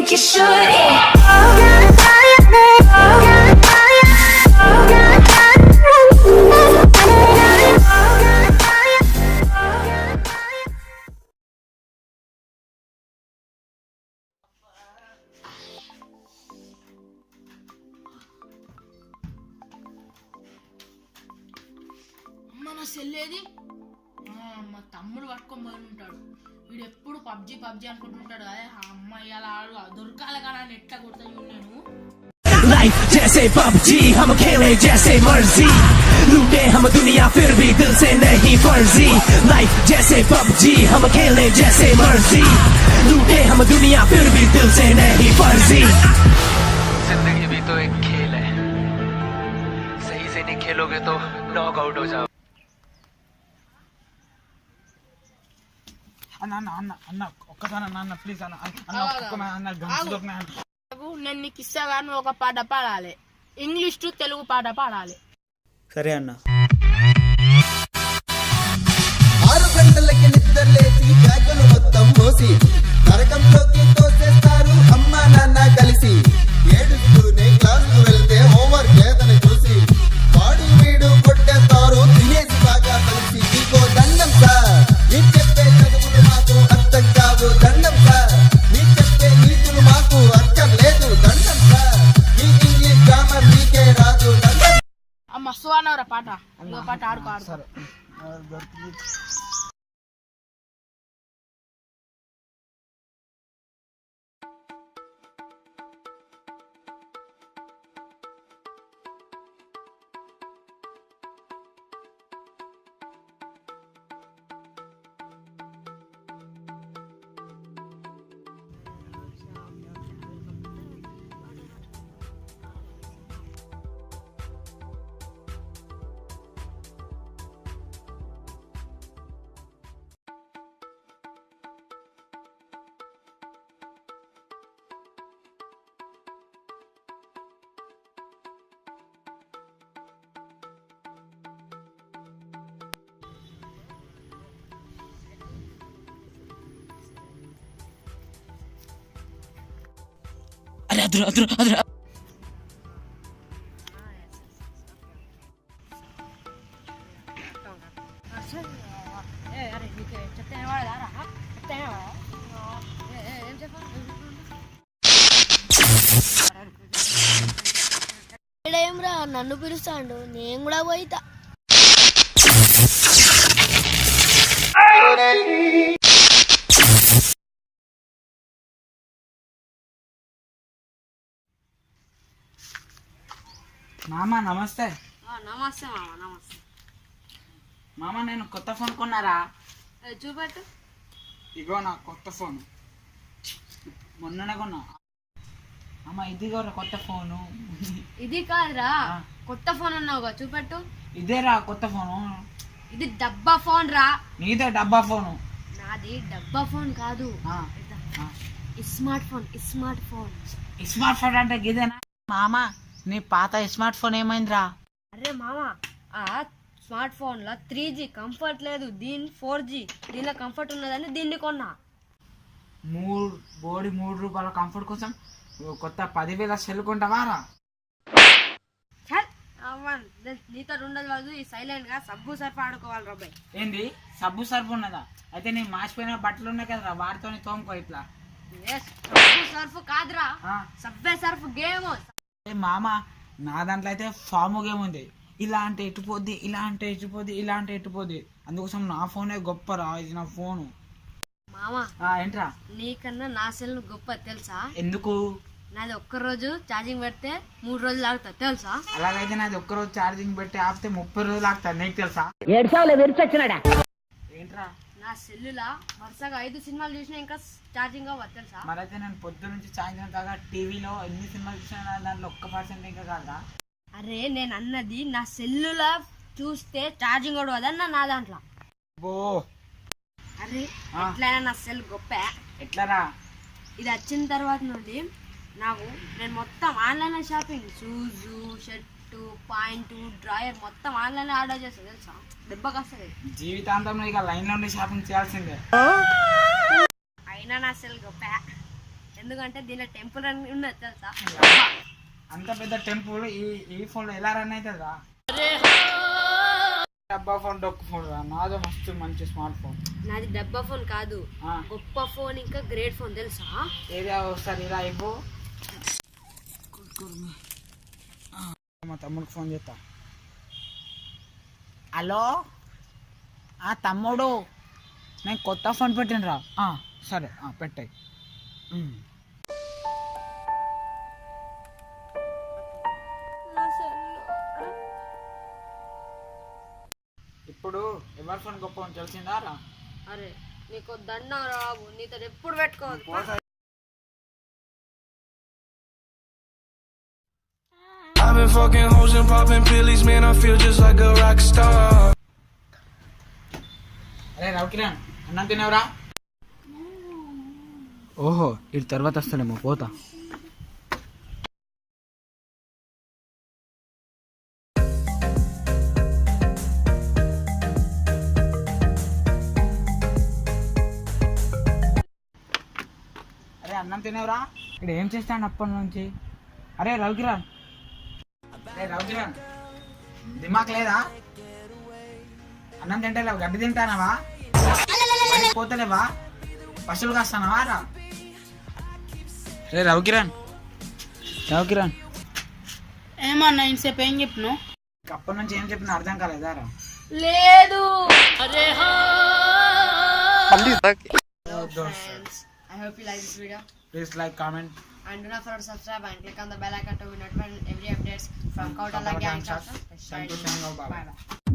think you should. మన సెల్లేది మా తమ్ముడు పట్టుకొని పోయి ఉంటాడు. వీడు ఎప్పుడు పబ్జి అనుకుంటుంటాడు. అదే అమ్మాయి అలా దొరకాలి కదా అని ఎట్లా కొడతాను నేను. लाइफ जैसे पबजी हम खेले जैसे मर्जी लूटे हम दुनिया फिर भी दिल से नहीं फर्जी लाइफ जैसे पबजी हम खेले जैसे मर्जी लूटे हम दुनिया फिर भी दिल से नहीं फर्जी जिंदगी भी तो एक खेल है सही से नहीं खेलोगे तो नॉक आउट हो जाओ అన్న అన్న అన్న అన్న ఒక్కసారి అన్న అన్న ప్లీజ్ అన్న అన్న ఒక్క అన్న గంటలు దొరికినా నేను నీకు ఇస్తాగా నువ్వు ఒక పాట పాడాలి. ఇంగ్లీష్ టు తెలుగు పాట పాడాలి. సరే అన్న. 6 గంటలకి నిద్ర లేచి బ్యాగులు మొత్తం మోసి నరకంలోకి తోసేస్తారు అమ్మా నాన్న కలిసి ఏడుస్తూనే క్లాసుకు వెళ్తే హోంవర్క్ లేదని చూసి వాడు వీడు కొట్టేస్తారు తినేసి బాగా కలిసి నీకో దండం సార్ నీ చెప్పే చదువులు మాకు అర్థం కావు దండం సార్ నీ చెప్పే నీతులు మాకు అర్థం లేదు దండం సార్ నీ ఇంగ్లీష్ గ్రామర్ నీకే రాదు దండం. మస్తు అన్నవరా పాట. ఇంకో పాట ఆడుకో. అరే అదురు అదురు అదురు ఏమ్రా నన్ను పిలుస్తాడు, నేను కూడా పోయితా. మామ నమస్తే. నమస్తే మామ. నమస్తే మామ నేను కొత్త ఫోన్ కొన్నారా? చూపెట్టు. ఇగో నా కొత్త ఫోన్ మొన్ననే కొన్నా. అమ్మ ఇదిగో కొత్త ఫోను. ఇది కాదురా, కొత్త ఫోన్ అన్నావుగా, చూపెట్టు. ఇదేరా కొత్త ఫోను. ఇది డబ్బా ఫోన్ రా. నీదే డబ్బా ఫోను. నాది డబ్బా ఫోన్ కాదు, smart phone. Smart phone smart phone అంటే గిదేనా? మామ నీ పాత స్మార్ట్ ఫోన్ ఏమైందిరా? అరే మామ, ఆ స్మార్ట్ ఫోన్ లో 3G కంఫర్ట్ లేదు, దీని 4G. దీనిలో కంఫర్ట్ ఉన్నదని దీన్ని కొన్నా. బోడి 3 రూపాయల కంఫర్ట్ కోసం కొత్త 10,000 సెల్ కొంటావా రా? నీతో ఉండదు కాదు. ఈ సైలెంట్ గా సబ్బు సర్ఫ్ ఆడుకోవాలి రాబాయ్. ఏంది సబ్బు సర్ఫ్ ఉన్నదా? అయితే నీ మాసిపోయిన బట్టలు ఉన్నాయి కదరా, వాటితో తోముకో ఇట్లా. సబ్బు సర్ఫ్ కాదురా, సబ్బే సర్ఫ్ గేమ్. మామ నా దాంట్లో అయితే ఫామ్ గేమ్ ఉంది. ఇలా అంటే ఎట్టుపోద్ది, ఇలా అంటే ఎట్టుపోద్ది, ఇలా అంటే ఎట్టుపోద్ది. అందుకోసం నా ఫోనే గొప్పరా, ఇది నా ఫోను. మామా ఏంట్రా? నీకన్నా నా సెల్ గొప్ప తెలుసా? ఎందుకు? నాది ఒక్కరోజు ఛార్జింగ్ పెడితే 3 రోజులు ఆగుతా తెలుసా? అలాగైతే నాది ఒక్కరోజు ఛార్జింగ్ పెట్టి ఆపితే 30 రోజులు ఆగుతాను, నీకు తెలుసా? ఏంట్రా? నా సెల్లులా వరుసగా 5 సినిమాలు చూసినా ఇంకా ఛార్జింగ్ అవ్వదు తెలుసా? మరైతే నేను పొద్దు నుంచి సాయంత్రం దాకా టీవీలో ఎన్ని సినిమాలు చూసినా దాంట్లో 1% ఇంకా కాదా? అరే నేను అన్నది నా సెల్లులా చూస్తే ఛార్జింగ్ అవ్వదన్నా నా దాంట్లో. అరే ఎట్లయినా నా సెల్ గొప్ప. ఎట్లరా? ఇది వచ్చిన తర్వాత నుండి నేను మొత్తం online shopping, shoes, shirt, point, drawer మొత్తం ఆన్లైన్ ఆర్డర్ చేస్తా తెలుసా? దెబ్బకి వస్తుంది. జీవితాంతం ఇక లైన్ లో షాపింగ్ చేయాల్సిందే. అయినా నా సెల్ గొప్ప. ఎందుకంటే దీనిలో టెంపుల్ రన్ ఉన్నది తెలుసా. అంత పెద్ద టెంపుల్ ఈ ఫోన్లో ఎలా రన్ అవుతుందా? డబ్బా ఫోన్ డొక్కు ఫోన్ రా, నాదో మస్తు మంచి స్మార్ట్ ఫోన్. నాది డబ్బా ఫోన్ కాదు, గొప్ప ఫోన్, ఇంకా గ్రేట్ ఫోన్ తెలుసా. ఏరియా ఒకసారి ఇలా అయిపో. మా తమ్ముడికి ఫోన్ చేస్తా. హలో తమ్ముడు, నేను కొత్త ఫోన్ పెట్టినరా. సరే పెట్టాయి. ఇప్పుడు ఎవరి ఫోన్ గొప్ప అని తెలిసిందా రా? అరే నీకు దండం రావు, నీతో ఎప్పుడు పెట్టుకోవద్దు. I've been fucking hoes and popping pillies, man, I feel just like a rock star. అరే రవికిరణ్, అన్నం తినవరా? ఓహో, ఇది తర్వాత వస్తానేమో, పోతా. అరే అన్నం తినవరా? ఇక్కడ ఏం చేస్తాను అప్పటి నుంచి? అరే రవికిరణ్, దిమాక్ లేదా? అన్నం తింటలేవు, గడ్డి తింటానవా? పోతలేవా? పశువులు కాస్తానవా రా? రే రవికిరణ్ ఏమన్నా ఇంతసేపు ఏం చెప్పినావు? అప్పటి నుంచి ఏం చెప్పినా అర్థం కాలేదా రా? లేదు. I hope you like this video. Please like, comment, and do not forget to subscribe and click on the bell icon to be notified every updates from Koutala gang. Thank you, bye bye.